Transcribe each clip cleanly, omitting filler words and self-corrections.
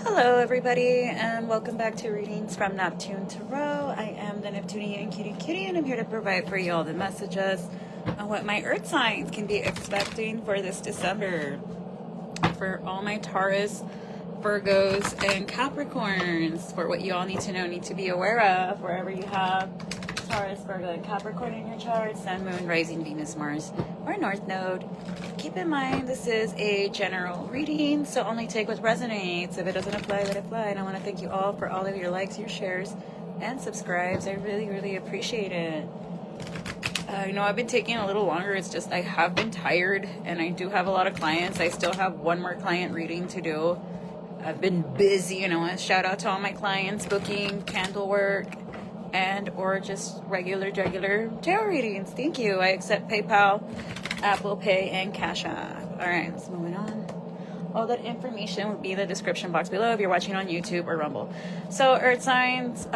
Hello everybody, and welcome back to Readings from Neptune Tarot. I am the Neptunian and I'm here to provide for you all the messages on what my earth signs can be expecting for this December. For all my Taurus, Virgos, and Capricorns, for what you all need to be aware of wherever you have Taurus, Virgo, and Capricorn in your chart, Sun, Moon, Rising, Venus, Mars, or North Node. Keep in mind this is a general reading, so only take what resonates. If it doesn't apply, let it fly. And I want to thank you all for all of your likes, your shares, and subscribes. I really appreciate it. I know I've been taking a little longer. It's just I have been tired, and I do have a lot of clients. I still have one more client reading to do. I've been busy, shout out to all my clients booking candle work and or just regular tarot readings. Thank you. I accept PayPal, Apple Pay, and Cash App. All right, let's move on. All that information will be in the description box below if you're watching on YouTube or Rumble. So earth signs,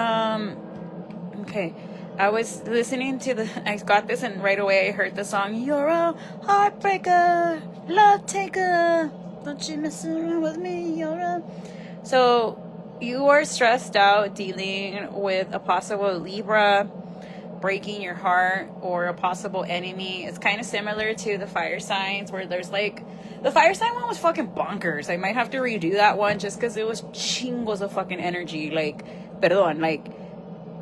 okay. I was listening to I got this and right away I heard the song, "You're a heartbreaker, love taker, don't you mess around with me, So you are stressed out dealing with a possible Libra breaking your heart or a possible enemy. It's kind of similar to the fire signs where there's the fire sign one was fucking bonkers. I might have to redo that one just because it was chingos of fucking energy.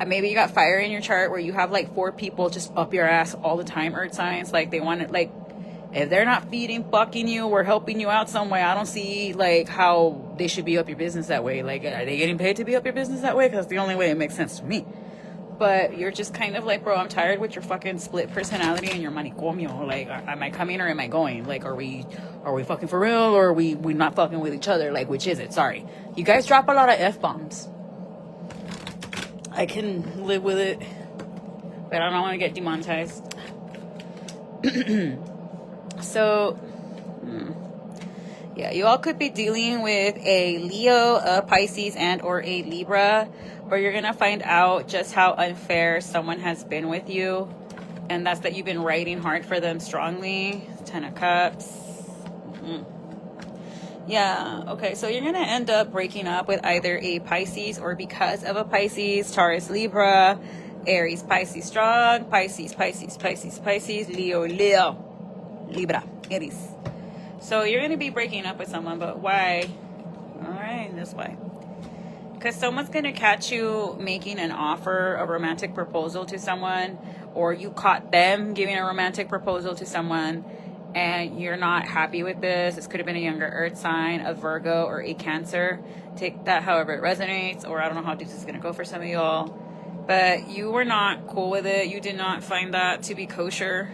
Maybe you got fire in your chart where you have 4 people just up your ass all the time, earth signs. They want it, if they're not feeding, fucking you, or helping you out some way, I don't see how they should be up your business that way. Are they getting paid to be up your business that way? Because the only way it makes sense to me. But you're just kind of bro, I'm tired with your fucking split personality and your manicomio. Am I coming or am I going? Are we fucking for real, or are we not fucking with each other? Which is it? Sorry. You guys drop a lot of F-bombs. I can live with it, but I don't want to get demonetized. So, yeah, you all could be dealing with a Leo, a Pisces, and or a Libra, or you're going to find out just how unfair someone has been with you, and that's that you've been writing hard for them strongly. 10 of Cups. Yeah, okay, so you're going to end up breaking up with either a Pisces or because of a Pisces, Taurus, Libra, Aries, Pisces, strong, Pisces, Leo, Libra, Aries. So you're going to be breaking up with someone, but why? All right, this why. Because someone's going to catch you making an offer, a romantic proposal to someone, or you caught them giving a romantic proposal to someone, and you're not happy with this. This could have been a younger earth sign, a Virgo, or a Cancer. Take that however it resonates, or I don't know how deep this is going to go for some of y'all. But you were not cool with it. You did not find that to be kosher.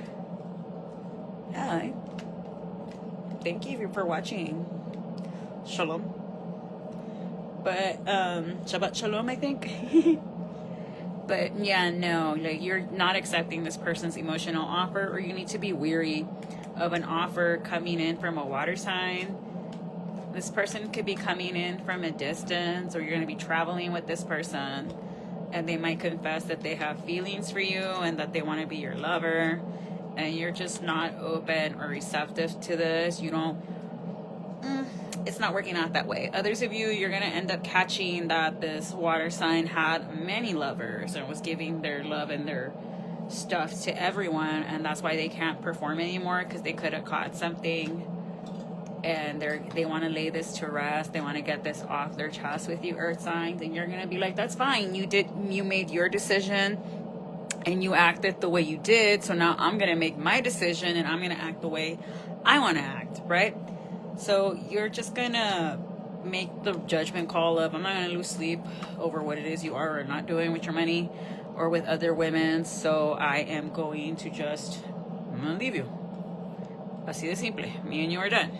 Yeah. Thank you for watching. Shalom. But, Shabbat Shalom, I think. But, yeah, no. You're not accepting this person's emotional offer, or you need to be weary of an offer coming in from a water sign. This person could be coming in from a distance, or you're going to be traveling with this person, and they might confess that they have feelings for you and that they want to be your lover, and you're just not open or receptive to this. You don't it's not working out that way. Others of you, you're going to end up catching that this water sign had many lovers and was giving their love and their stuff to everyone, and that's why they can't perform anymore, because they could have caught something, and they want to lay this to rest. They want to get this off their chest with you, earth signs, and you're going to be like, that's fine. You made your decision and you acted the way you did, so now I'm going to make my decision and I'm going to act the way I want to act, right? So you're just going to make the judgment call of, I'm not going to lose sleep over what it is you are or not doing with your money or with other women, so I am going to I'm going to leave you. Así de simple. Me and you are done.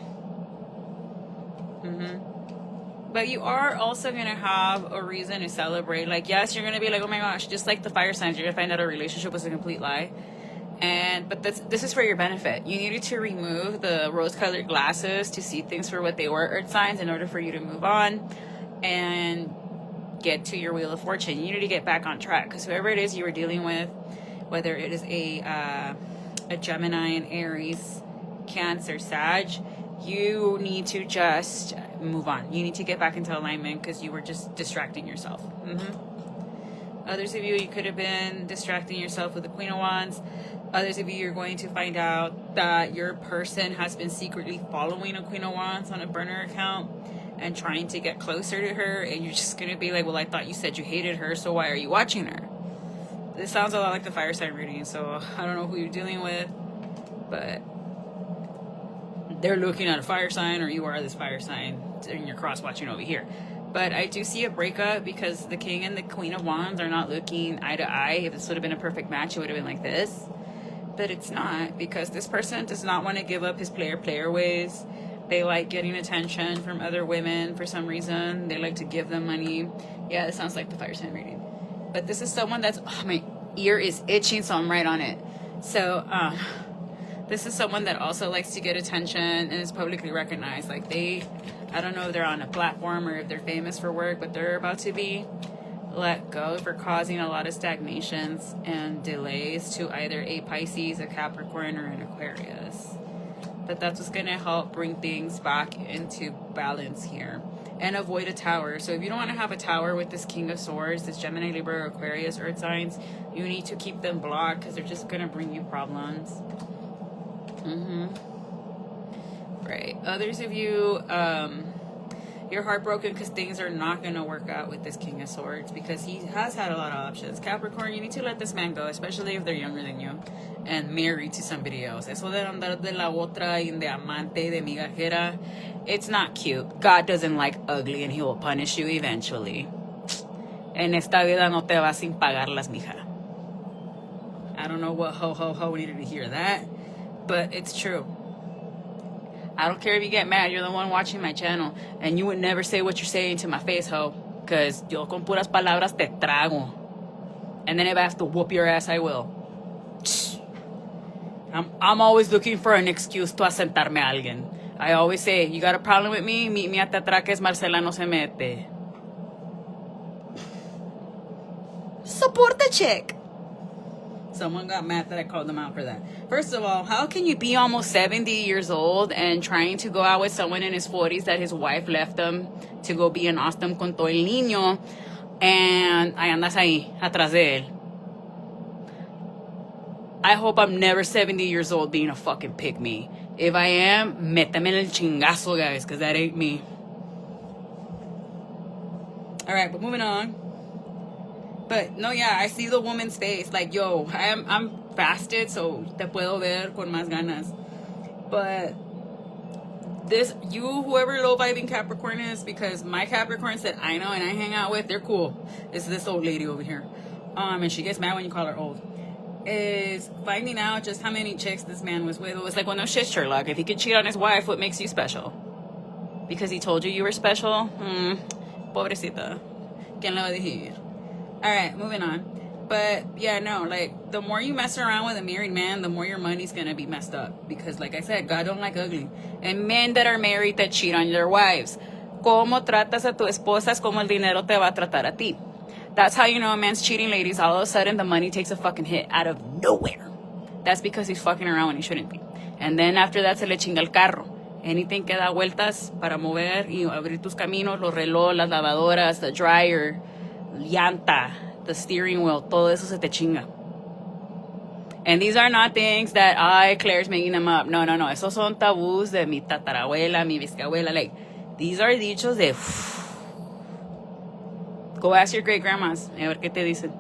But you are also going to have a reason to celebrate. Yes, you're going to be like, oh my gosh, just like the fire signs, you're going to find out a relationship was a complete lie. But this is for your benefit. You needed to remove the rose-colored glasses to see things for what they were, earth signs, in order for you to move on and get to your wheel of fortune. You need to get back on track, because whoever it is you were dealing with, whether it is a Gemini, an Aries, Cancer, Sag, you need to just move on. You need to get back into alignment because you were just distracting yourself. Others of you, you could have been distracting yourself with the Queen of Wands. Others of you, you're going to find out that your person has been secretly following a Queen of Wands on a burner account and trying to get closer to her, and you're just going to be like, well, I thought you said you hated her, so why are you watching her? This sounds a lot like the fire sign reading, so I don't know who you're dealing with, but they're looking at a fire sign, or you are this fire sign, and you're cross-watching over here. But I do see a breakup because the King and the Queen of Wands are not looking eye to eye. If this would have been a perfect match, it would have been like this. But it's not, because this person does not want to give up his player ways. They like getting attention from other women for some reason. They like to give them money. Yeah, this sounds like the fire sign reading. But this is someone that's, oh, my ear is itching, so I'm right on it. So, this is someone that also likes to get attention and is publicly recognized. Like I don't know if they're on a platform or if they're famous for work, but they're about to be let go for causing a lot of stagnations and delays to either a Pisces, a Capricorn, or an Aquarius. But that's what's going to help bring things back into balance here and avoid a tower. So if you don't want to have a tower with this King of Swords, this Gemini, Libra, Aquarius, Earth signs, you need to keep them blocked because they're just going to bring you problems. Right. Others of you, you're heartbroken because things are not going to work out with this King of Swords because he has had a lot of options. Capricorn, you need to let this man go, especially if they're younger than you and married to somebody else. Eso de andar de la otra y de amante, de migajera, it's not cute. God doesn't like ugly and he will punish you eventually. En esta vida no te vas sin pagarlas, mija. I don't know what ho needed to hear that, but it's true. I don't care if you get mad. You're the one watching my channel. And you would never say what you're saying to my face, ho. Because yo con puras palabras te trago. And then if I have to whoop your ass, I will. I'm always looking for an excuse to asentarme a alguien. I always say, you got a problem with me? Meet me at the atraques, Marcela no se mete. Support the chick. Someone got mad that I called them out for that. First of all, how can you be almost 70 years old and trying to go out with someone in his 40s that his wife left him to go be an Austin con todo el niño and ahí andas ahí, atrás de él? I hope I'm never 70 years old being a fucking pick-me. If I am, métame en el chingazo, guys, because that ain't me. All right, but moving on. But no, yeah, I see the woman's face. Like, yo, I'm fasted, so te puedo ver con más ganas. But this, whoever low-vibing Capricorn is, because my Capricorns that I know and I hang out with, they're cool. It's this old lady over here. And she gets mad when you call her old. Is finding out just how many chicks this man was with. It was like, well, no shit, Sherlock. If he could cheat on his wife, what makes you special? Because he told you were special? Pobrecita. ¿Quién le va a decir? All right, moving on. But yeah, no, like the more you mess around with a married man, the more your money's gonna be messed up. Because like I said, God don't like ugly. And men that are married that cheat on their wives. Como tratas a tu esposa es como el dinero te va a tratar a ti. That's how you know a man's cheating, ladies. All of a sudden, the money takes a fucking hit out of nowhere. That's because he's fucking around when he shouldn't be. And then after that, se le chinga el carro. Anything que da vueltas para mover y abrir tus caminos, los reloj, las lavadoras, the dryer, llanta, the steering wheel, todo eso se te chinga. And these are not things that, Claire's making them up. No. Esos son tabús de mi tatarabuela, mi bisabuela. Like, these are dichos de... Go ask your great-grandmas. A ver qué te dicen.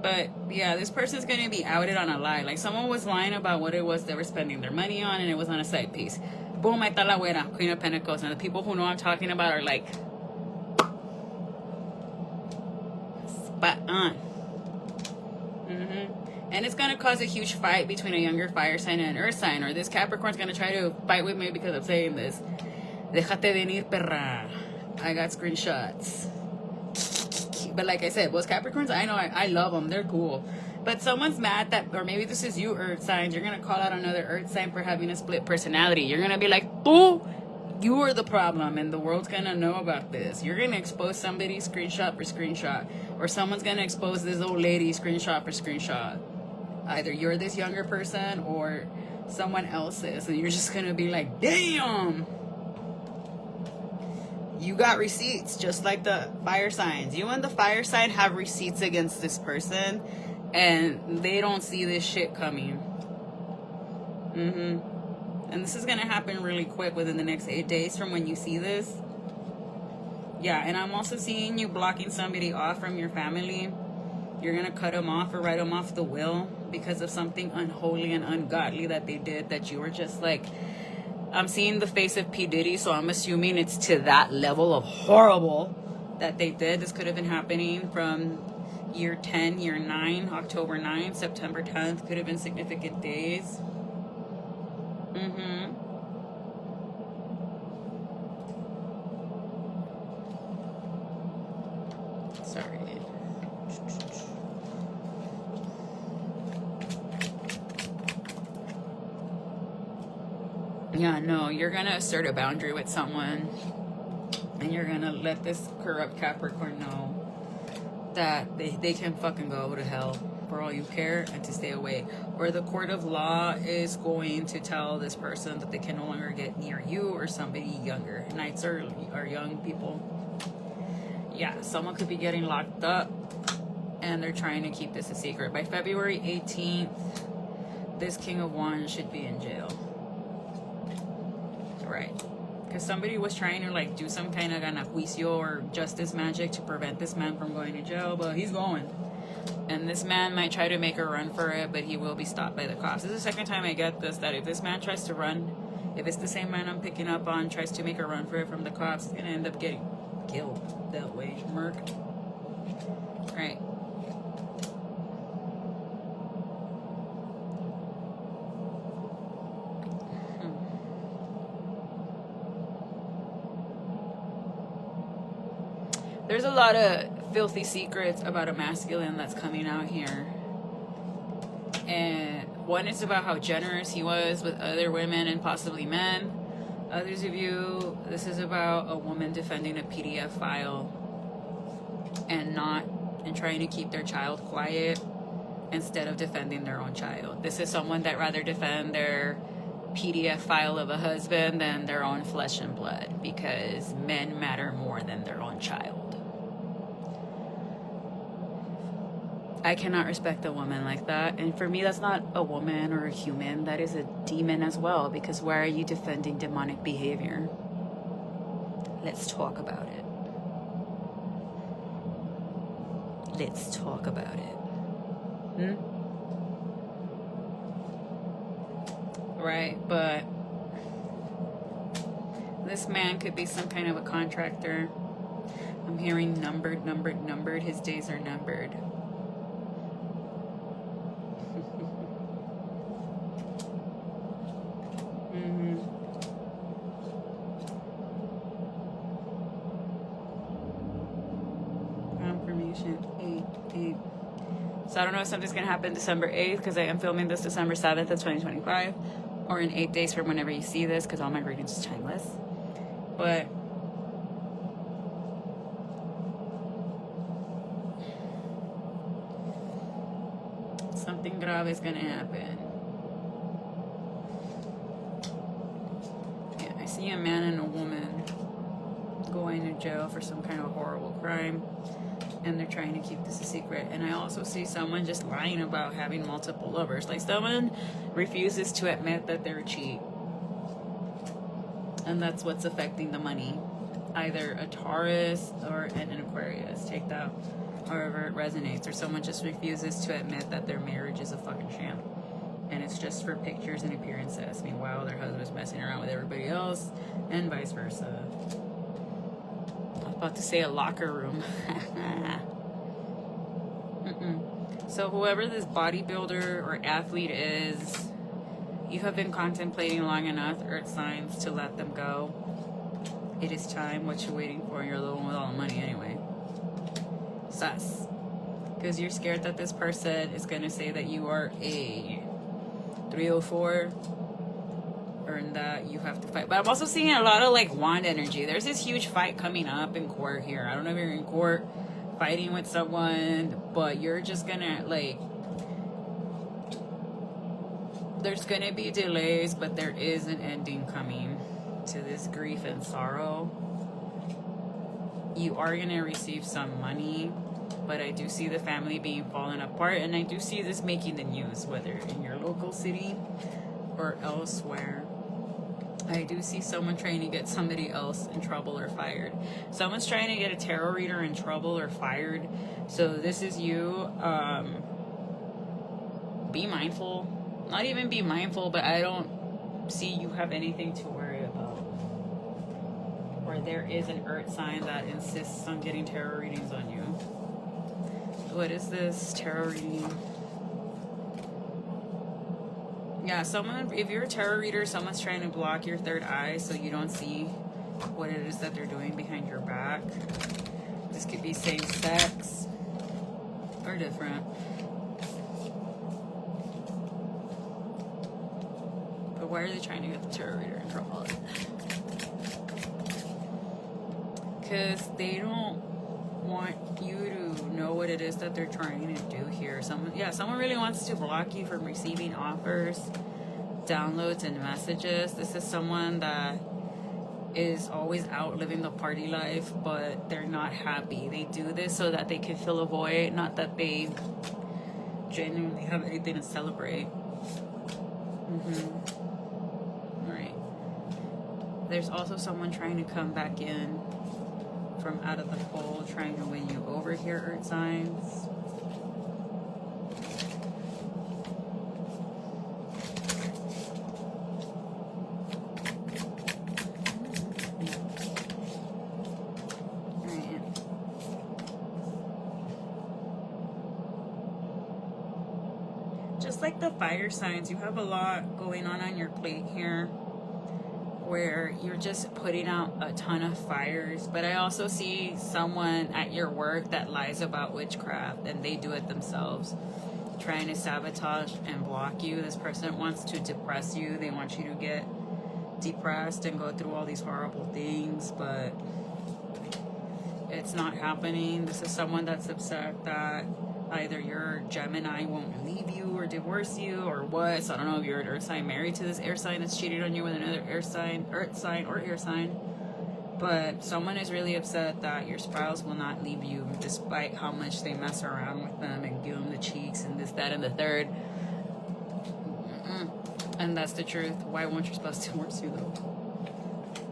But, yeah, this person's going to be outed on a lie. Like, someone was lying about what it was they were spending their money on, and it was on a side piece. Boom, ahí está la güera, Queen of Pentacles. And the people who know I'm talking about are like... spot on. And it's going to cause a huge fight between a younger fire sign and an earth sign. Or this Capricorn's going to try to fight with me because I'm saying this. Déjate venir, perra. I got screenshots. But like I said, those Capricorns, I know I love them. They're cool. But someone's mad that, or maybe this is you, earth signs. You're going to call out another earth sign for having a split personality. You're going to be like, tú, you are the problem. And the world's going to know about this. You're going to expose somebody screenshot for screenshot. Or someone's going to expose this old lady screenshot for screenshot. Either you're this younger person or someone else's, and you're just gonna be like, damn, you got receipts, just like the fire signs. You and the fire sign have receipts against this person, and they don't see this shit coming. And this is gonna happen really quick within the next 8 days from when you see this. Yeah, and I'm also seeing you blocking somebody off from your family. You're gonna cut them off or write them off the will because of something unholy and ungodly that they did, that you were just like, I'm seeing the face of P. Diddy, so I'm assuming it's to that level of horrible that they did. This could have been happening from year 10, year 9, October 9th, September 10th. Could have been significant days. Sorry. Yeah, no, you're gonna assert a boundary with someone, and you're gonna let this corrupt Capricorn know that they can fucking go to hell for all you care, and to stay away. Or the court of law is going to tell this person that they can no longer get near you or somebody younger. Knights are young people. Yeah, someone could be getting locked up, and they're trying to keep this a secret. By February 18th, this King of Wands should be in jail. Right. Because somebody was trying to like do some kind of juicio or justice magic to prevent this man from going to jail, but he's going. And this man might try to make a run for it, but he will be stopped by the cops. This is the second time I get this, that if this man tries to run, if it's the same man I'm picking up on, tries to make a run for it from the cops, he's going to end up getting killed that way. Murked. Right. There's a lot of filthy secrets about a masculine that's coming out here. And one is about how generous he was with other women and possibly men. Others of you, this is about a woman defending a PDF file and trying to keep their child quiet instead of defending their own child. This is someone that rather defend their PDF file of a husband than their own flesh and blood, because men matter more than their own child. I cannot respect a woman like that. And for me, that's not a woman or a human. That is a demon as well, because why are you defending demonic behavior? Let's talk about it. Let's talk about it. Right, but this man could be some kind of a contractor. I'm hearing numbered. His days are numbered. Confirmation 8. So I don't know if something's gonna happen December 8th, because I am filming this December 7th of 2025, or in 8 days from whenever you see this, because all my readings are timeless. But something grave is gonna happen. Yeah, I see a man and a woman going to jail for some kind of horrible crime, and they're trying to keep this a secret. And I also see someone just lying about having multiple lovers. Like someone refuses to admit that they're a cheat, and that's what's affecting the money. Either a Taurus or an Aquarius. Take that however it resonates. Or someone just refuses to admit that their marriage is a fucking sham, and it's just for pictures and appearances. Meanwhile, their husband's messing around with everybody else, and vice versa. I was about to say a locker room. So whoever this bodybuilder or athlete is, you have been contemplating long enough, earth signs, to let them go. It is time. What you waiting for? You're the one with all the money anyway. Sus. Because you're scared that this person is going to say that you are a 304, or that you have to fight. But I'm also seeing a lot of like wand energy. There's this huge fight coming up in court here. I don't know if you're in court fighting with someone, but you're just gonna like, There's going to be delays, but there is an ending coming to this grief and sorrow. You are going to receive some money, but I do see the family being fallen apart, and I do see this making the news, whether in your local city or elsewhere. I do see someone trying to get somebody else in trouble or fired. Someone's trying to get a tarot reader in trouble or fired. So this is you. Be mindful. Not even be mindful, but I don't see you have anything to worry about. Or there is an earth sign that insists on getting tarot readings on you. What is this tarot reading? Yeah, someone, if you're a tarot reader, someone's trying to block your third eye so you don't see what it is that they're doing behind your back. This could be same sex or different. But why are they trying to get the tarot reader in trouble? Because they don't want you to know what it is that they're trying to do here. Someone really wants to block you from receiving offers, downloads, and messages. This is someone that is always out living the party life, but they're not happy. They do this so that they can fill a void, not that they genuinely have anything to celebrate. Right. There's also someone trying to come back in from out of the fold, trying to win you over here, earth signs. Just like the fire signs, you have a lot going on your plate here, where you're just putting out a ton of fires. But I also see someone at your work that lies about witchcraft, and they do it themselves, trying to sabotage and block you. This person wants to depress you. They want you to get depressed and go through all these horrible things, but it's not happening. This is someone that's upset that either your Gemini won't leave you or divorce you or what. So I don't know if you're an earth sign married to this air sign that's cheated on you with another air sign, earth sign, or air sign. But someone is really upset that your spouse will not leave you despite how much they mess around with them and give them the cheeks and this, that, and the third. And that's the truth. Why won't your spouse divorce you though?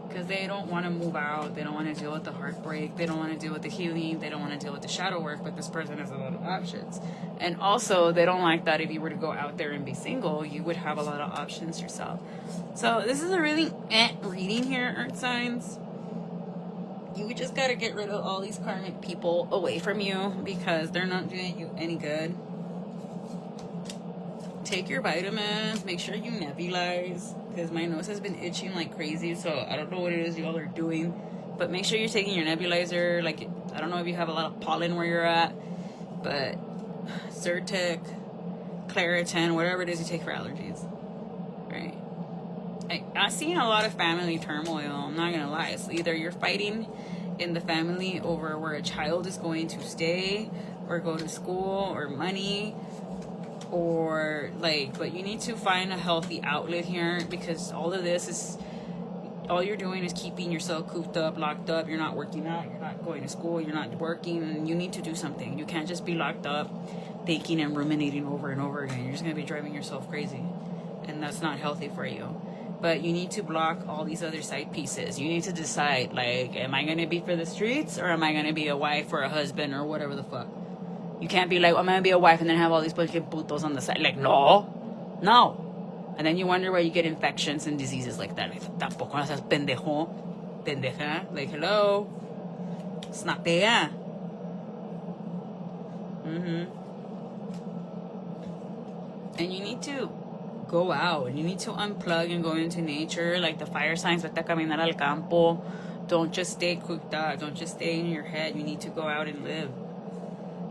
Because they don't want to move out. They don't want to deal with the heartbreak. They don't want to deal with the healing. They don't want to deal with the shadow work. But this person has a lot of options. And also, they don't like that if you were to go out there and be single, you would have a lot of options yourself. So this is a really reading here, earth signs. You just got to get rid of all these karmic people away from you because they're not doing you any good. Take your vitamins. Make sure you nebulize, because my nose has been itching like crazy, so I don't know what it is y'all are doing, but make sure you're taking your nebulizer. Like, I don't know if you have a lot of pollen where you're at, but Zyrtec, Claritin, whatever it is you take for allergies, right? I've seen a lot of family turmoil. I'm not gonna lie. It's either you're fighting in the family over where a child is going to stay or go to school or money, or like, but you need to find a healthy outlet here, because all of this is, all you're doing is keeping yourself cooped up, locked up. You're not working out, you're not going to school, you're not working, and you need to do something. You can't just be locked up thinking and ruminating over and over again. You're just going to be driving yourself crazy, and that's not healthy for you. But you need to block all these other side pieces. You need to decide, like, am I going to be for the streets, or am I going to be a wife or a husband or whatever the fuck? You can't be like, I'm going to be a wife and then have all these fucking putos on the side. Like, no. And then you wonder why you get infections and diseases like that. Like, tampoco no seas pendejo. Pendeja. Like, hello. Snapea. And you need to go out. You need to unplug and go into nature. Like the fire signs, vete a caminar al campo. Don't just stay cooped up. Don't just stay in your head. You need to go out and live.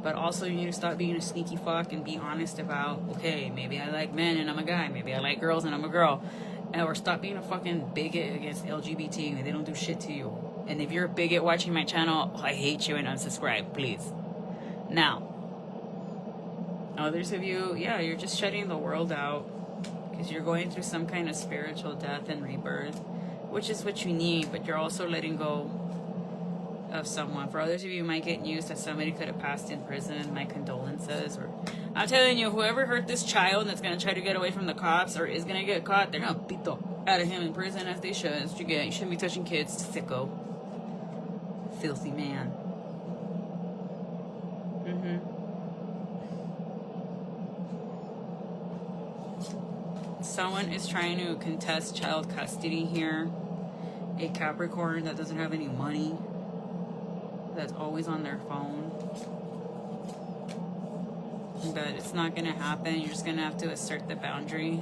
But also, you need to stop being a sneaky fuck and be honest about, okay, maybe I like men and I'm a guy. Maybe I like girls and I'm a girl. Or stop being a fucking bigot against LGBT. They don't do shit to you. And if you're a bigot watching my channel, I hate you and unsubscribe, please. Now, others of you, yeah, you're just shutting the world out. because you're going through some kind of spiritual death and rebirth, which is what you need, but you're also letting go of someone. For others of you, might get used that somebody could have passed in prison. My condolences. Or I'm telling you, whoever hurt this child that's gonna try to get away from the cops or is gonna get caught, they're gonna beat the out of him in prison, as they should. That's what you get. You shouldn't be touching kids, sicko, filthy man. Someone is trying to contest child custody here. A Capricorn that doesn't have any money, that's always on their phone. But it's not going to happen. You're just going to have to assert the boundary.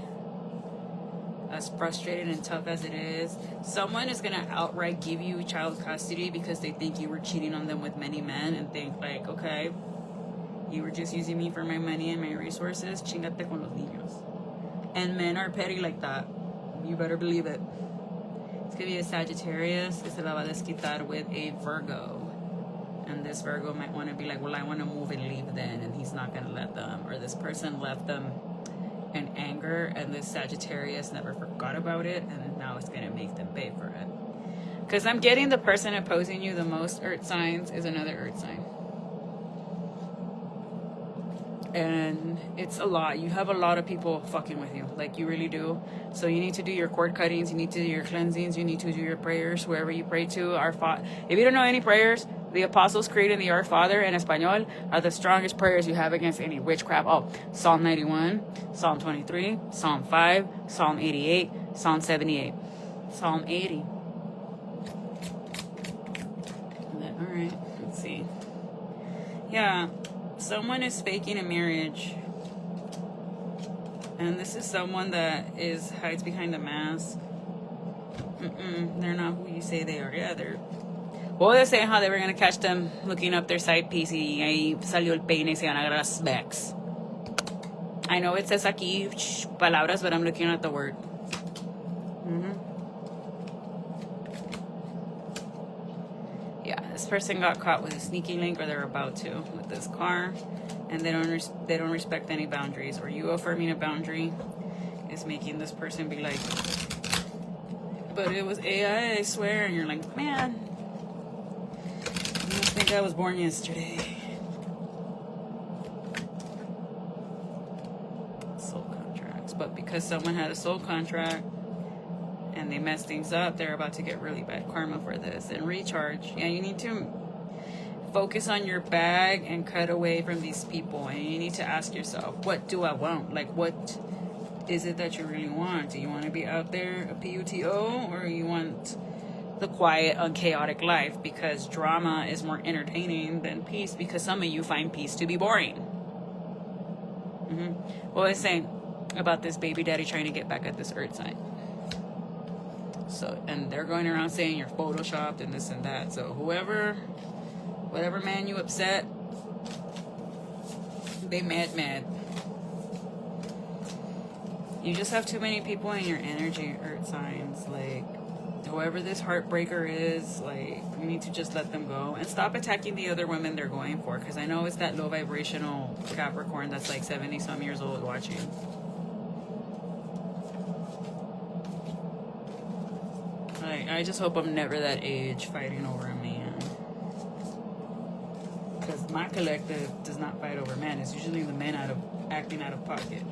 As frustrated and tough as it is, someone is going to outright give you child custody because they think you were cheating on them with many men and think like, okay, you were just using me for my money and my resources. Chingate con los niños. And men are petty like that. You better believe it. It's going to be a Sagittarius que se la va a desquitar with a Virgo. And this Virgo might want to be like, well, I want to move and leave then. And he's not going to let them. Or this person left them in anger. And this Sagittarius never forgot about it. And now it's going to make them pay for it. Because I'm getting the person opposing you the most earth signs is another earth sign. And it's a lot. You have a lot of people fucking with you. Like, you really do. So you need to do your cord cuttings. You need to do your cleansings. You need to do your prayers. Whoever you pray to. If you don't know any prayers, the Apostles' Creed and the Our Father in Espanol are the strongest prayers you have against any witchcraft. Oh, Psalm 91, Psalm 23, Psalm 5, Psalm 88, Psalm 78, Psalm 80. All right, let's see. Yeah. Someone is faking a marriage, and this is someone that hides behind a mask. They're not who you say they are. Yeah, well, they're saying how they were gonna catch them looking up their side piece y ahí salió el peine y se van a agarrar las specs. I know it says aquí palabras, but I'm looking at the word. This person got caught with a sneaky link, or they're about to, with this car, and they don't respect any boundaries. Or you affirming a boundary is making this person be like, but it was AI, I swear. And you're like, man, you must think I was born yesterday. Soul contracts. But because someone had a soul contract and they mess things up, they're about to get really bad karma for this. And recharge. Yeah, you need to focus on your bag and cut away from these people. And you need to ask yourself, what do I want? Like, what is it that you really want? Do you want to be out there, a PUTO, or you want the quiet, unchaotic life? Because drama is more entertaining than peace, because some of you find peace to be boring. What was I saying about this baby daddy trying to get back at this earth sign? So, and they're going around saying you're photoshopped and this and that. So whatever man you upset, they mad. You just have too many people in your energy, earth signs. Like, whoever this heartbreaker is, like, you need to just let them go and stop attacking the other women they're going for. Because I know it's that low vibrational Capricorn that's like 70 some years old watching. I just hope I'm never that age fighting over a man. Because my collective does not fight over men. It's usually the men acting out of pocket.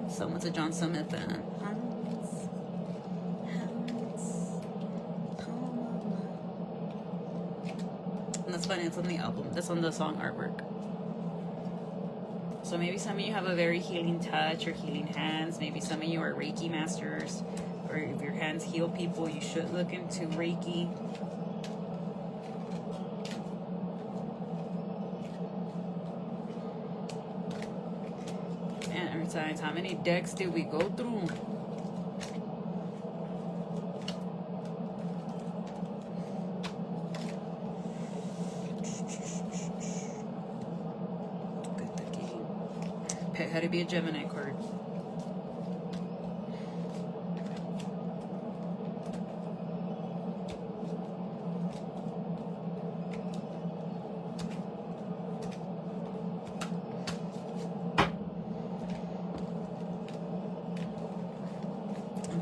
Someone's a John Summit fan. And that's funny, it's on the album. That's on the song artwork. So maybe some of you have a very healing touch or healing hands. Maybe some of you are Reiki masters. Or if your hands heal people, you should look into Reiki. Signs. How many decks did we go through? pet had to be a Gemini card.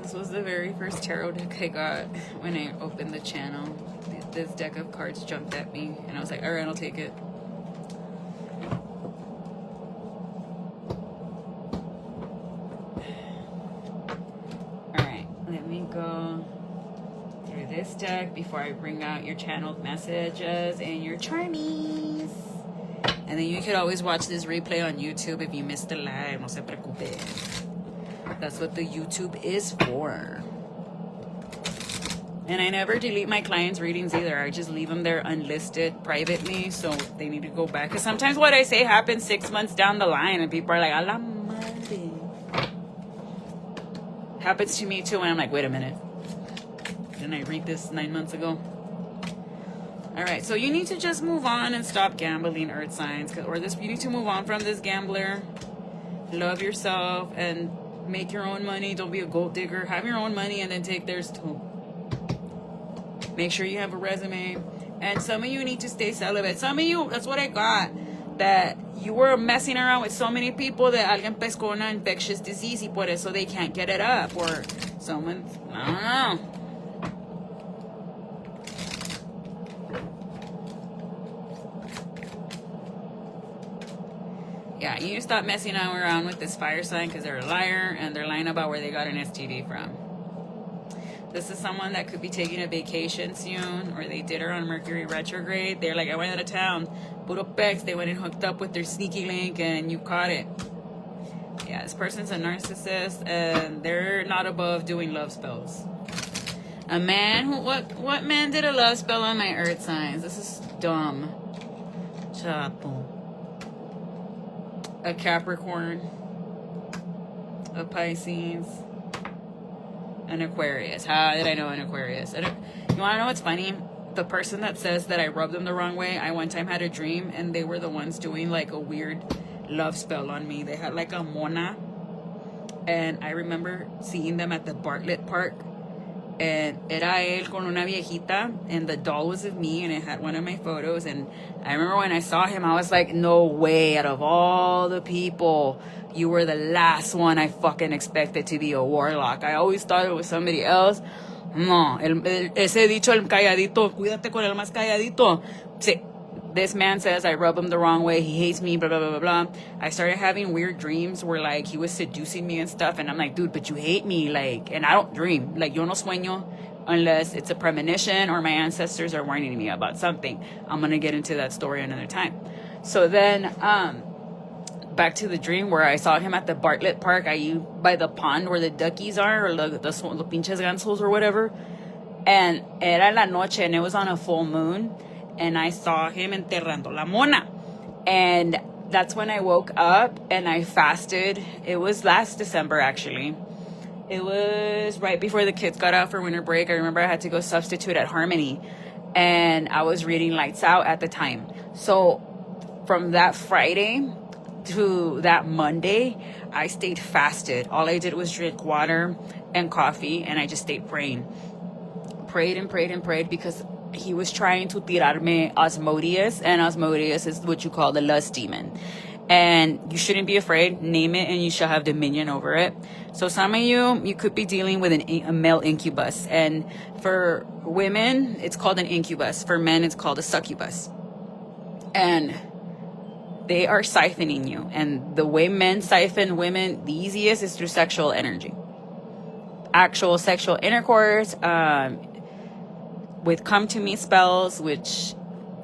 This was the very first tarot deck I got when I opened the channel. This deck of cards jumped at me, and I was like, all right, I'll take it. All right, let me go through this deck before I bring out your channeled messages and your charmies. And then you could always watch this replay on YouTube if you missed the live. No se preocupe. That's what the YouTube is for. And I never delete my clients' readings either. I just leave them there unlisted privately, so they need to go back. Because sometimes what I say happens 6 months down the line, and people are like, a la madre. Happens to me too, and I'm like, wait a minute. Didn't I read this 9 months ago? All right, so you need to just move on and stop gambling, earth signs. You need to move on from this gambler. Love yourself and make your own money. Don't be a gold digger. Have your own money and then take theirs too. Make sure you have a resume. And some of you need to stay celibate. Some of you, that's what I got. That you were messing around with so many people that alguien pescó una infectious disease y por eso they can't get it up. Or someone, I don't know. Yeah, you need to stop messing around with this fire sign because they're a liar and they're lying about where they got an STD from. This is someone that could be taking a vacation soon, or they did her on Mercury retrograde. They're like, I went out of town. Puro pex. They went and hooked up with their sneaky link and you caught it. Yeah, this person's a narcissist and they're not above doing love spells. A man who, what man did a love spell on my earth signs? This is dumb. Chapo. A Capricorn, a Pisces, an Aquarius. How did I know an Aquarius? You want to know what's funny? The person that says that I rubbed them the wrong way, I one time had a dream and they were the ones doing like a weird love spell on me. They had like a mona, and I remember seeing them at the Bartlett Park, and era él con una viejita, and the doll was of me, and it had one of my photos. And I remember when I saw him, I was like, no way, out of all the people, you were the last one I fucking expected to be a warlock. I always thought it was somebody else. No, ese dicho, el calladito, cuídate con el más calladito. Sí. This man says I rub him the wrong way. He hates me, blah, blah, blah, blah, blah. I started having weird dreams where, like, he was seducing me and stuff. And I'm like, dude, but you hate me. Like, and I don't dream. Like, yo no sueño unless it's a premonition or my ancestors are warning me about something. I'm going to get into that story another time. So then, back to the dream where I saw him at the Bartlett Park, by the pond where the duckies are, or the pinches gansos or whatever. And era la noche, and it was on a full moon. And I saw him enterrando la mona. And that's when I woke up and I fasted. It was last December, actually. It was right before the kids got out for winter break. I remember I had to go substitute at Harmony. And I was reading Lights Out at the time. So from that Friday to that Monday, I stayed fasted. All I did was drink water and coffee, and I just stayed praying. Prayed and prayed and prayed because he was trying to tirarme Asmodeus, and Asmodeus is what you call the lust demon. And you shouldn't be afraid. Name it and you shall have dominion over it. So some of you could be dealing with a male incubus. And for women, it's called an incubus. For men, it's called a succubus. And they are siphoning you. And the way men siphon women the easiest is through sexual energy. Actual sexual intercourse, with come to me spells, which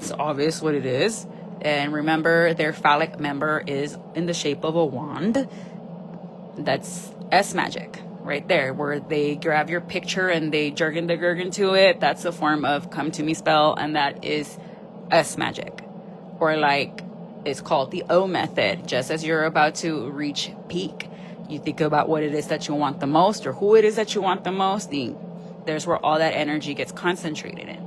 is obvious what it is. And remember, their phallic member is in the shape of a wand. That's S magic right there, where they grab your picture and they jerkin the gurgin to it. That's a form of come to me spell, and that is S magic. Or like, it's called the O method. Just as you're about to reach peak, you think about what it is that you want the most, or who it is that you want the most. There's where all that energy gets concentrated in.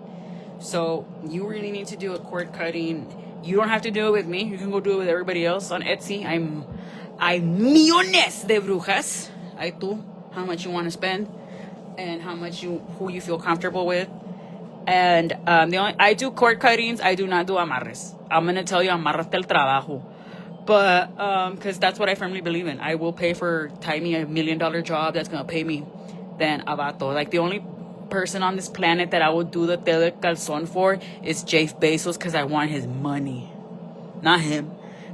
So you really need to do a cord cutting. You don't have to do it with me. You can go do it with everybody else on Etsy. hay millones de brujas. Hay tú, how much you want to spend and who you feel comfortable with. And I do cord cuttings. I do not do amarres. I'm going to tell you, amarrate el trabajo. But, because that's what I firmly believe in. I will pay for, tie me $1 million job that's going to pay me than a vato. Like, the only person on this planet that I would do the tele calzón for is Jeff Bezos, because I want his money. Not him.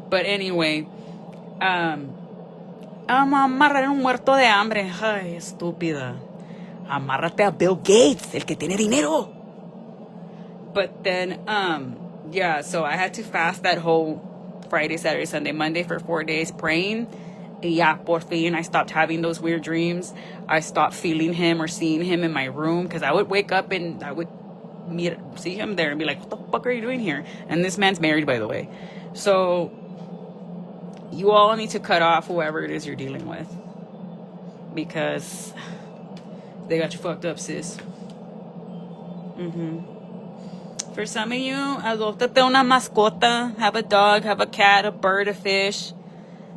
But anyway, amarrar un muerto de hambre. Ay, estúpida. Amárrate a Bill Gates, el que tiene dinero. But then, yeah, so I had to fast that whole Friday, Saturday, Sunday, Monday for 4 days praying. Y ya, por fin, I stopped having those weird dreams. I stopped feeling him or seeing him in my room, because I would wake up and I would see him there and be like, what the fuck are you doing here? And this man's married, by the way. So you all need to cut off whoever it is you're dealing with, because they got you fucked up, sis. For some of you, adoptate una mascota. Have a dog, have a cat, a bird, a fish.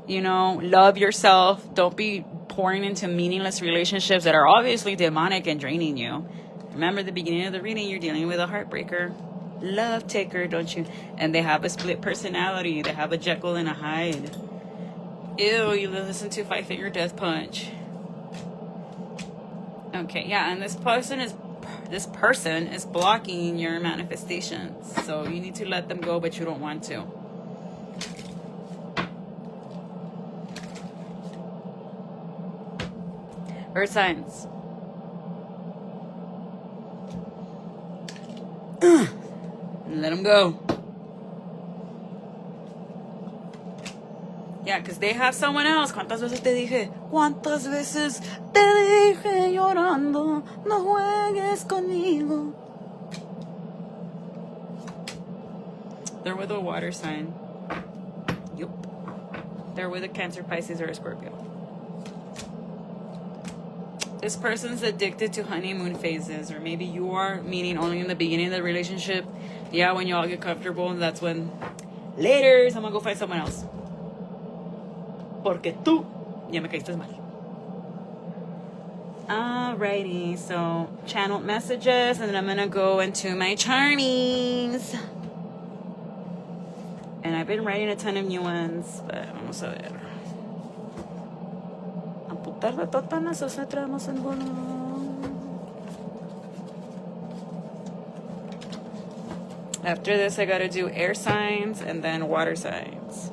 You know, love yourself. Don't be pouring into meaningless relationships that are obviously demonic and draining you. Remember, the beginning of the reading, you're dealing with a heartbreaker. Love taker, don't you? And they have a split personality. They have a Jekyll and a Hyde. Ew, you listen to Five Finger Death Punch. Okay, yeah, and this person is blocking your manifestations. So you need to let them go, but you don't want to. Earth signs. Let them go. Yeah, because they have someone else. ¿Cuántas veces te dije? ¿Cuántas veces te dije llorando? No juegues conmigo. They're with a water sign. Yup. They're with a Cancer, Pisces, or a Scorpio. This person's addicted to honeymoon phases, or maybe you are, meaning only in the beginning of the relationship. Yeah, when you all get comfortable, that's when later I'm gonna go find someone else. Porque tú ya me caíste mal. Alrighty, so channeled messages, and then I'm gonna go into my charmings. And I've been writing a ton of new ones, but vamos a ver. Tarde totanas os entramos en bono. After this, I gotta do air signs and then water signs,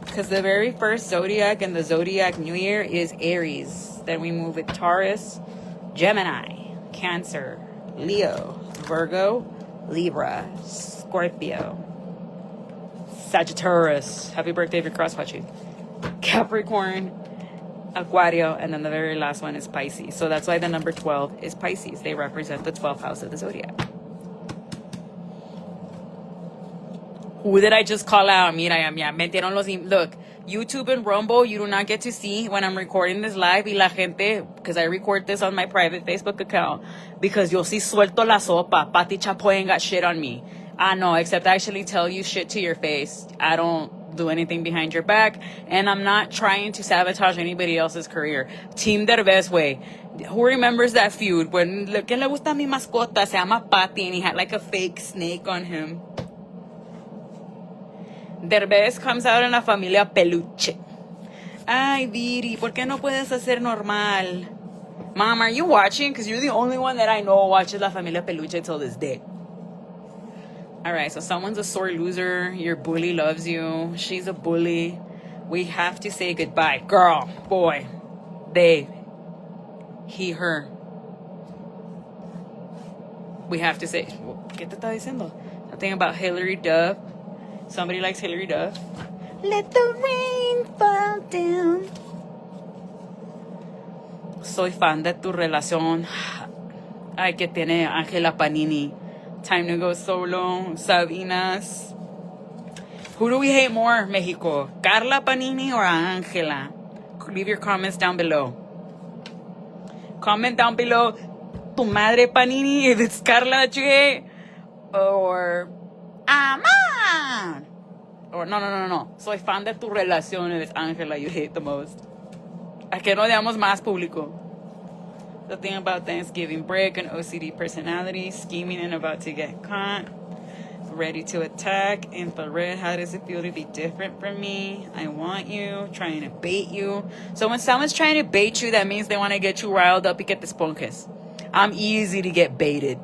because the very first zodiac in the zodiac new year is Aries. Then we move with Taurus, Gemini, Cancer, Leo, Virgo, Libra, Scorpio, Sagittarius. Happy birthday if you're cross-watching. Capricorn, Aquario, and then the very last one is Pisces. So that's why the number 12 is Pisces. They represent the 12th house of the zodiac. Who did I just call out? Mira, ya metieron los... Look, YouTube and Rumble, you do not get to see when I'm recording this live. Y la gente, because I record this on my private Facebook account, because yo sí suelto la sopa. Pati Chapoy ain't got shit on me. I know, except I actually tell you shit to your face. I don't do anything behind your back, and I'm not trying to sabotage anybody else's career. Team Derbez way. Who remembers that feud when ¿quién le gusta mi mascota? Se llama Patty, and he had like a fake snake on him. Derbez comes out in la familia Peluche. Ay, Viri, ¿por qué no puedes hacer normal? Mom, are you watching? Because you're the only one that I know watches la familia Peluche till this day. All right, so someone's a sore loser. Your bully loves you. She's a bully. We have to say goodbye. Girl, boy, they, he, her. We have to say, ¿qué te está diciendo? Something about Hillary Duff. Somebody likes Hillary Duff. Let the rain fall down. Soy fan de tu relación. Ay, que tiene Ángela Panini. Time to go solo. Sabinas. Who do we hate more, Mexico? Carla Panini or Ángela? Leave your comments down below. Comment down below. Tu madre Panini, if it's Carla that you hate. Or Ama. Or no. Soy fan de tu relaciones, Ángela, you hate the most. ¿A qué no odiamos más, público? The thing about Thanksgiving break, an OCD personality, scheming and about to get caught, ready to attack, infrared, how does it feel to be different from me? I want you, trying to bait you. So when someone's trying to bait you, that means they want to get you riled up y que te esponjes. I'm easy to get baited.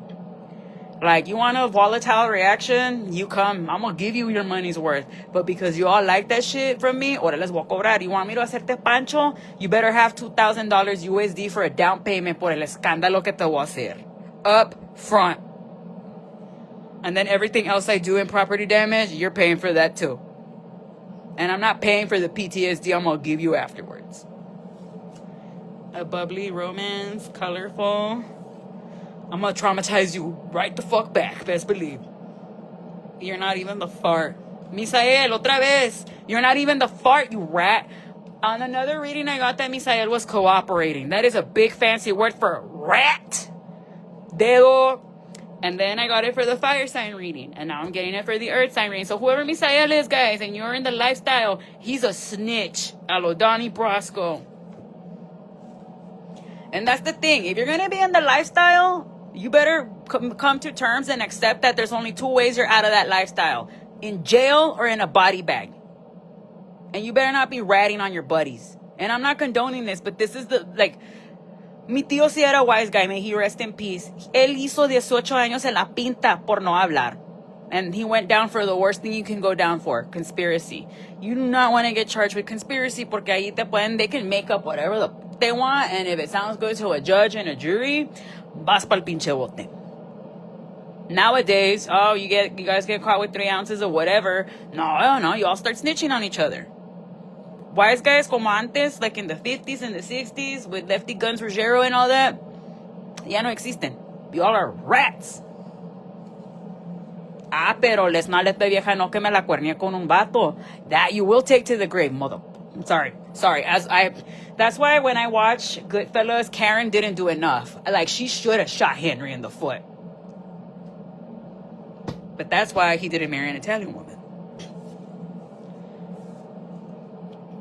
Like, you want a volatile reaction? You come. I'm going to give you your money's worth. But because you all like that shit from me, ahora les voy a cobrar. You want me to hacerte pancho? You better have $2,000 USD for a down payment por el escándalo que te voy a hacer. Up front. And then everything else I do in property damage, you're paying for that too. And I'm not paying for the PTSD I'm going to give you afterwards. A bubbly romance, colorful. I'm gonna traumatize you right the fuck back, best believe. You're not even the fart. Misael, otra vez. You're not even the fart, you rat. On another reading, I got that Misael was cooperating. That is a big fancy word for rat. Dedo. And then I got it for the fire sign reading. And now I'm getting it for the earth sign reading. So whoever Misael is, guys, and you're in the lifestyle, he's a snitch. A lo Donnie Brasco. And that's the thing. If you're gonna be in the lifestyle, you better come to terms and accept that there's only two ways you're out of that lifestyle. In jail or in a body bag. And you better not be ratting on your buddies. And I'm not condoning this, but this is the, like, mi tío sí era wise guy, may he rest in peace. Él hizo 18 años en la pinta por no hablar. And he went down for the worst thing you can go down for, conspiracy. You do not want to get charged with conspiracy porque ahí te pueden, they can make up whatever they want, and if it sounds good to a judge and a jury, vas pa'l pinche bote. Nowadays, you guys get caught with 3 ounces of whatever. No, you all start snitching on each other. Wise guys como antes, like in the 50s and the 60s, with Lefty Guns Ruggiero and all that, ya no existen. You all are rats. Pero les mal esta vieja no que me la cuernie con un vato. That you will take to the grave, mother. Sorry. That's why when I watch Goodfellas, Karen didn't do enough. Like, she should have shot Henry in the foot. But that's why he didn't marry an Italian woman.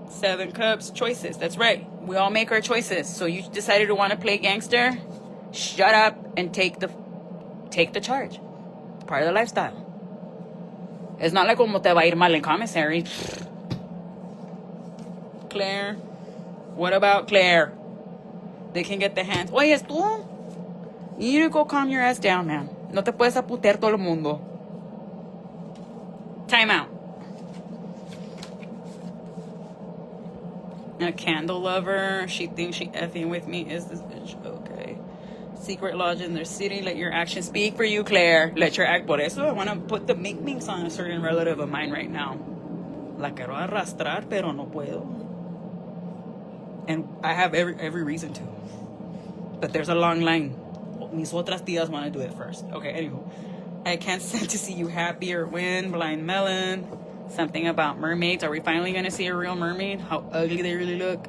7 Cups, choices. That's right. We all make our choices. So you decided to want to play gangster? Shut up and take the charge. Part of the lifestyle. It's not like como te va a ir mal en commissary. Claire. What about Claire? They can get the hands. Oye, es tú. You need to go calm your ass down, man. No te puedes aputear todo el mundo. Time out. A candle lover. She thinks she effing with me. Is this bitch okay? Secret lodge in their city. Let your actions speak for you, Claire. Let your act. Por eso I want to put the mink-minks on a certain relative of mine right now. La quiero arrastrar, pero no puedo. And I have every reason to. But there's a long line. Mis otras tías want to do it first. Okay, anywho. I can't stand to see you happy or win. Blind melon. Something about mermaids. Are we finally going to see a real mermaid? How ugly they really look.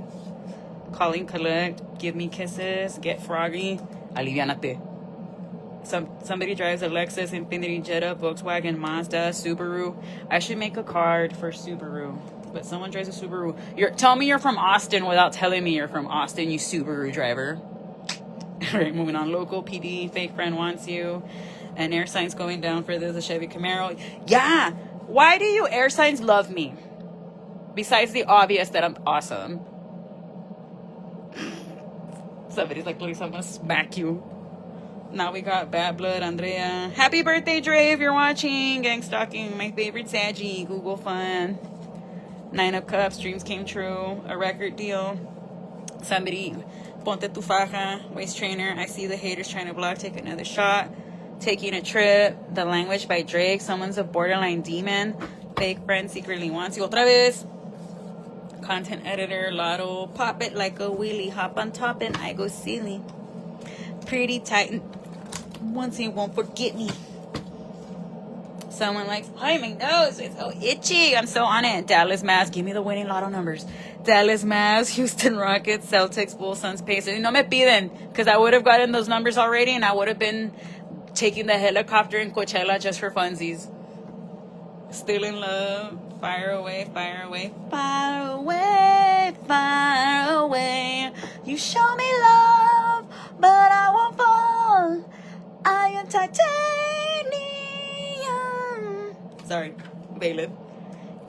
Calling collect. Give me kisses. Get froggy. Aliviánate. Somebody drives a Lexus, Infiniti, Jetta, Volkswagen, Mazda, Subaru. I should make a card for Subaru. But someone drives a Subaru. Tell me you're from Austin without telling me you're from Austin, you Subaru driver. All right, moving on. Local PD, fake friend wants you. And air signs going down for this, a Chevy Camaro. Yeah. Why do you air signs love me? Besides the obvious that I'm awesome. Somebody's like, please, I'm going to smack you. Now we got Bad Blood, Andrea. Happy birthday, Dre, if you're watching. Gang stalking, my favorite Saggy. Google fun. 9 of Cups, dreams came true. A record deal. Somebody, ponte tu faja. Waist trainer, I see the haters trying to block. Take another shot. Taking a trip. The Language by Drake. Someone's a borderline demon. Fake friend secretly wants you. Otra vez. Content editor, Lotto. Pop it like a wheelie. Hop on top and I go silly. Pretty tight. Once he won't forget me. Someone likes, hi, my nose, it's so itchy. I'm so on it. Dallas Mavs, give me the winning lotto numbers. Dallas Mavs, Houston Rockets, Celtics, Bulls, Suns, Pacers. No me piden, because I would have gotten those numbers already, and I would have been taking the helicopter in Coachella just for funsies. Still in love. Fire away, fire away, fire away, fire away. You show me love, but I won't fall. I am titanium. Sorry, bailiff.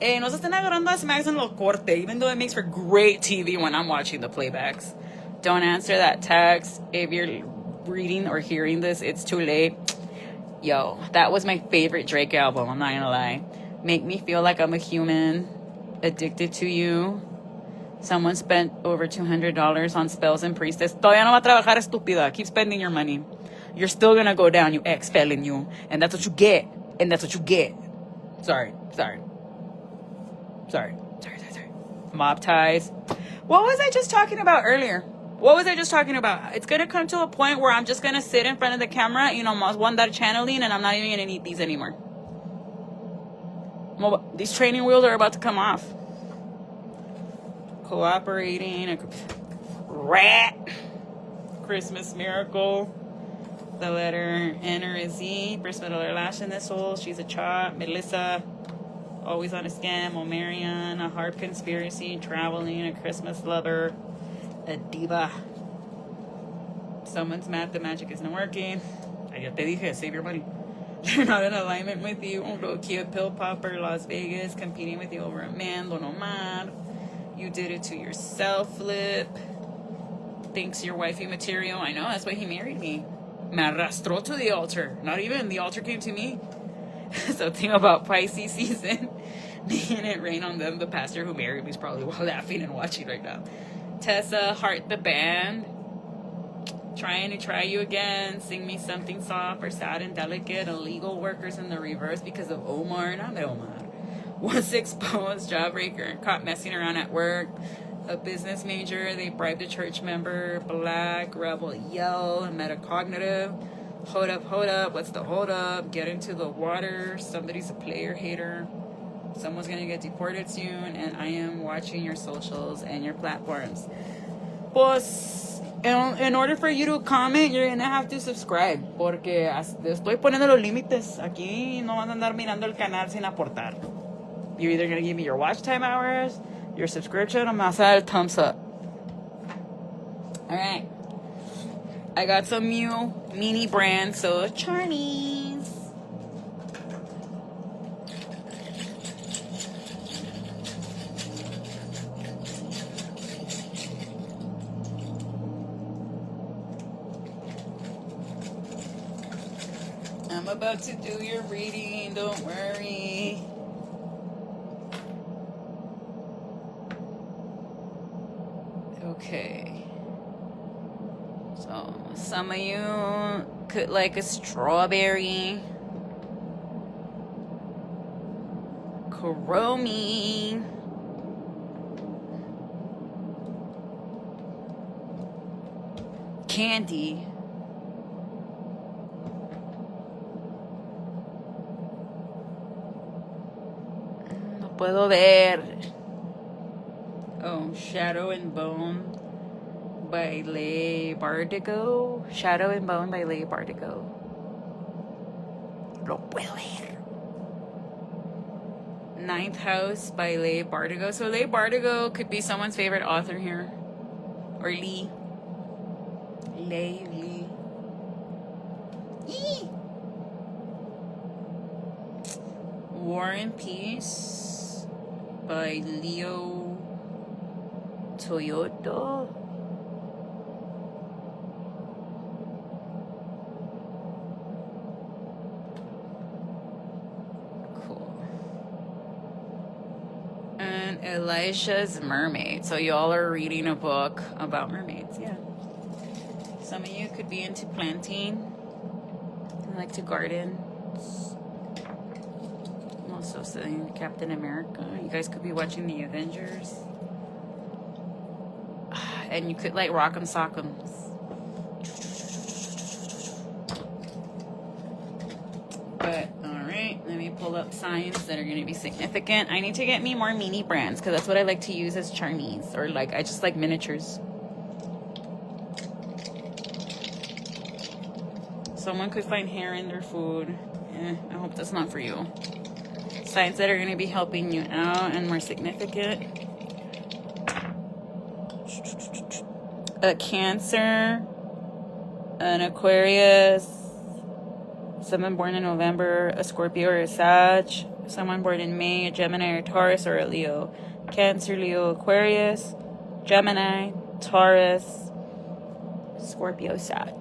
Hey, no se estén agarrando a smacks en lo corte, even though it makes for great TV when I'm watching the playbacks. Don't answer that text. If you're reading or hearing this, it's too late. Yo, that was my favorite Drake album, I'm not gonna lie. Make me feel like I'm a human, addicted to you. Someone spent over $200 on spells and priestess. Todavía no va a trabajar, estúpida. Keep spending your money. You're still gonna go down, you ex-felon you. And that's what you get. And that's what you get. Sorry. Mob ties. What was I just talking about earlier? It's gonna come to a point where I'm just gonna sit in front of the camera, you know, one that channeling, and I'm not even gonna need these anymore. These training wheels are about to come off. Cooperating. Rat. Christmas miracle. The letter N or a Z. First middle or last in this soul. She's a chop. Melissa. Always on a scam. Omarion. A hard conspiracy. Traveling. A Christmas lover. A diva. Someone's mad the magic isn't working. I ya te dije, save your money. You're not in alignment with you. Low-key a pill popper. Las Vegas. Competing with you over a man. Don Omar. You did it to yourself, Flip. Thinks you're wifey material. I know, that's why he married me. Me arrastró to the altar. Not even, the altar came to me. So think about Pisces season. Making it rain on them. The pastor who married me is probably laughing and watching right now. Tessa, Heart the Band. Trying to try you again. Sing me something soft or sad and delicate. Illegal workers in the reverse because of Omar. Not Omar. Was exposed, jawbreaker, caught messing around at work. A business major, they bribed a church member. Black, rebel, yell, metacognitive. Hold up, what's the hold up? Get into the water. Somebody's a player hater. Someone's gonna get deported soon, and I am watching your socials and your platforms. Pues, in order for you to comment, you're gonna have to subscribe, porque estoy poniendo los límites. Aquí no van a andar mirando el canal sin aportar. You're either gonna give me your watch time hours, your subscription, or my side thumbs up. Alright. I got some new mini brands, so Charmies. I'm about to do your reading, don't worry. Okay. So, some of you could like a strawberry. Kuromi. Candy. No puedo ver. Oh, Shadow and Bone by Leigh Bardugo. Shadow and Bone by Leigh Bardugo. Lo puedo ver. Ninth House by Leigh Bardugo. So Leigh Bardugo could be someone's favorite author here. Or Lee. Lee. Eee! War and Peace by Leo Toyoto. Cool. And Elisha's Mermaid. So y'all are reading a book about mermaids, yeah. Some of you could be into planting, like to garden. I'm also saying Captain America. You guys could be watching the Avengers. And you could like rock'em sock'ems. But alright, let me pull up signs that are gonna be significant. I need to get me more mini brands because that's what I like to use as charmies, or like I just like miniatures. Someone could find hair in their food. I hope that's not for you. signs that are going to be helping you out and more significant. A Cancer, an Aquarius, someone born in November, a Scorpio or a Sag, someone born in May, a Gemini or Taurus, or a Leo. Cancer, Leo, Aquarius, Gemini, Taurus, Scorpio, Sag,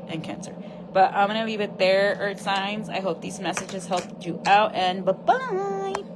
and Cancer. But I'm going to leave it there, Earth signs. I hope these messages helped you out, and bye-bye.